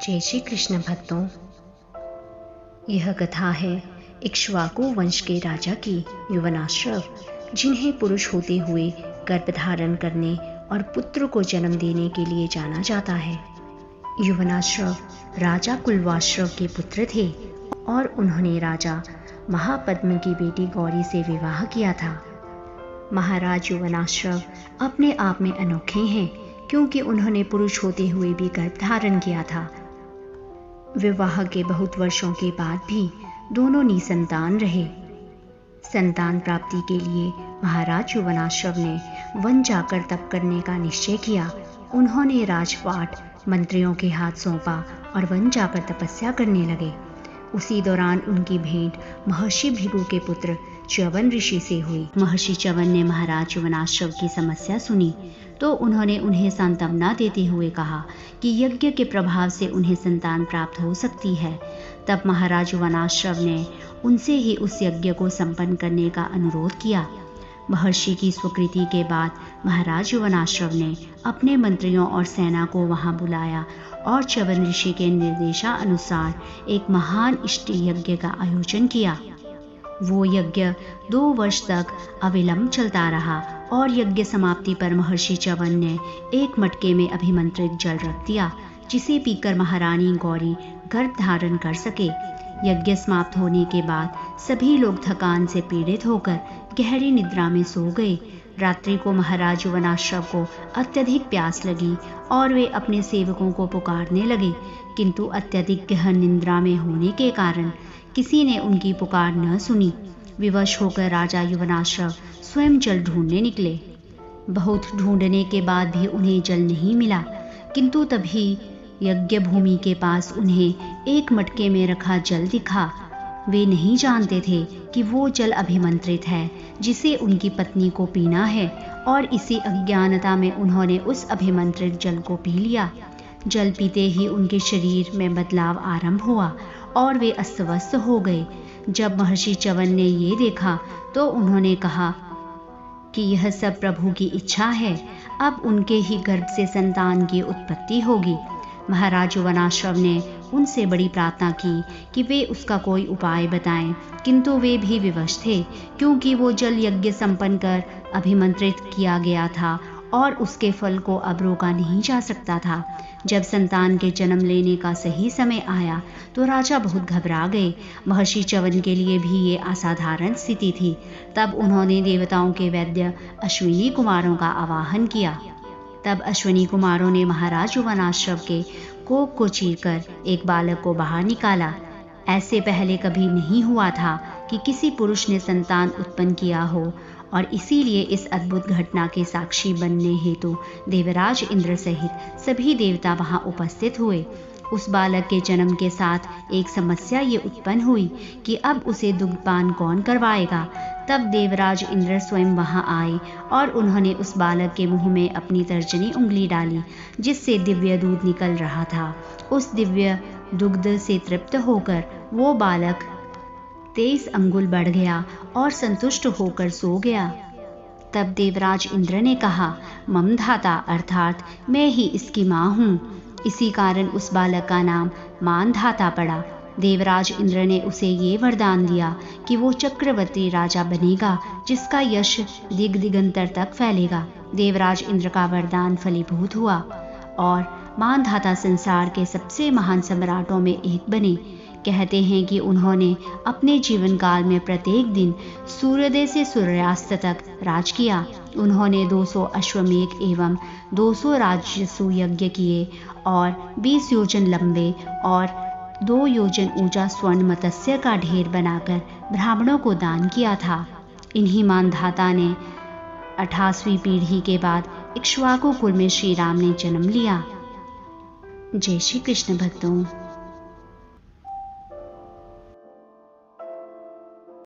जय श्री कृष्ण भक्तों, यह कथा है इक्ष्वाकु वंश के राजा की यौवनाश्रव, जिन्हें पुरुष होते हुए गर्भ धारण करने और पुत्र को जन्म देने के लिए जाना जाता है। यौवनाश्रव राजा कुलवाश्रव के पुत्र थे और उन्होंने राजा महापद्म की बेटी गौरी से विवाह किया था। महाराज यौवनाश्रव अपने आप में अनोखे हैं, क्योंकि उन्होंने पुरुष होते हुए भी गर्भ धारण किया था। विवाह के बहुत वर्षों के बाद भी दोनों निसंतान रहे। संतान प्राप्ति के लिए महाराज यौवनाश्रव ने वन जाकर तप करने का निश्चय किया। उन्होंने राजपाट मंत्रियों के हाथ सौंपा और वन जाकर तपस्या करने लगे। उसी दौरान उनकी भेंट महर्षि भृगु के पुत्र च्यवन ऋषि से हुई। महर्षि च्यवन ने महाराज यौवनाश्रव की समस्या सुनी तो उन्होंने उन्हें सांत्वना देते हुए कहा कि यज्ञ के प्रभाव से उन्हें संतान प्राप्त हो सकती है। तब महाराज यौवनाश्रव ने उनसे ही उस यज्ञ को संपन्न करने का अनुरोध किया। महर्षि की स्वीकृति के बाद महाराज यौवनाश्रव ने अपने मंत्रियों और सेना को वहां बुलाया और च्यवन ऋषि के निर्देशानुसार एक महान इष्टि यज्ञ का आयोजन किया। वो यज्ञ 2 वर्ष तक अविलंब चलता रहा और यज्ञ समाप्ति पर महर्षि च्यवन ने एक मटके में अभिमंत्रित जल रख दिया, जिसे पीकर महारानी गौरी गर्भ धारण कर सके। यज्ञ समाप्त होने के बाद सभी लोग थकान से पीड़ित होकर गहरी निद्रा में सो गए। रात्रि को महाराज यौवनाश्रव को अत्यधिक प्यास लगी और वे अपने सेवकों को पुकारने लगे, किंतु अत्यधिक गहन निद्रा में होने के कारण किसी ने उनकी पुकार न सुनी। विवश होकर राजा यौवनाश्रव स्वयं जल ढूंढने निकले। बहुत ढूंढने के बाद भी उन्हें जल नहीं मिला, किंतु तभी यज्ञ भूमि के पास उन्हें एक मटके में रखा जल दिखा। वे नहीं जानते थे कि वो जल अभिमंत्रित है, जिसे उनकी पत्नी को पीना है, और इसी अज्ञानता में उन्होंने उस अभिमंत्रित जल को पी लिया। जल पीते ही उनके शरीर में बदलाव आरंभ हुआ और वे अस्तव्यस्त हो गए। जब महर्षि च्यवन ने ये देखा तो उन्होंने कहा कि यह सब प्रभु की इच्छा है, अब उनके ही गर्भ से संतान की उत्पत्ति होगी। महाराज यौवनाश्रव ने उनसे बड़ी प्रार्थना की कि वे उसका कोई उपाय बताएं, किंतु वे भी विवश थे, क्योंकि वो जल यज्ञ संपन्न कर अभिमंत्रित किया गया था और उसके फल को अब रोका नहीं जा सकता था। जब संतान के जन्म लेने का सही समय आया तो राजा बहुत घबरा गए। महर्षि च्यवन के लिए भी ये असाधारण स्थिति थी। तब उन्होंने देवताओं के वैद्य अश्विनी कुमारों का आवाहन किया। तब अश्विनी कुमारों ने महाराज यौवनाश्रव के कोप को चीरकर एक बालक को बाहर निकाला। ऐसे पहले कभी नहीं हुआ था कि किसी पुरुष ने संतान उत्पन्न किया हो, और इसीलिए इस अद्भुत घटना के साक्षी बनने हेतु देवराज इंद्र सहित सभी देवता वहां उपस्थित हुए। उस बालक के जन्म के साथ एक समस्या ये उत्पन्न हुई कि अब उसे दुग्धपान कौन करवाएगा। तब देवराज इंद्र स्वयं वहां आए और उन्होंने उस बालक के मुंह में अपनी तर्जनी उंगली डाली, जिससे दिव्य दूध निकल रहा था। उस दिव्य दुग्ध से तृप्त होकर वो बालक 23 अंगुल बढ़ गया और संतुष्ट होकर सो गया। तब देवराज इंद्र ने कहा, ममधाता अर्थात मैं ही इसकी माँ हूँ। इसी कारण उस बालक का नाम मानधाता पड़ा। देवराज इंद्र ने उसे ये वरदान दिया कि वो चक्रवर्ती राजा बनेगा, जिसका यश दिगंतर तक फैलेगा। देवराज इंद्र का वरदान फलीभूत हुआ और मानधाता संसार के सबसे महान सम्राटों में एक बने। कहते हैं कि उन्होंने अपने जीवन काल में प्रत्येक दिन सूर्योदय से सूर्यास्त तक राज किया। उन्होंने 200 अश्वमेध एवं 200 राजसु यज्ञ किए और 20 योजन लंबे और 2 योजन ऊंचा स्वर्ण मत्स्य का ढेर बनाकर ब्राह्मणों को दान किया था। इन्हीं मानधाता ने 28वीं पीढ़ी के बाद इक्ष्वाकु कुल में श्री राम ने जन्म लिया। जय श्री कृष्ण भक्तों।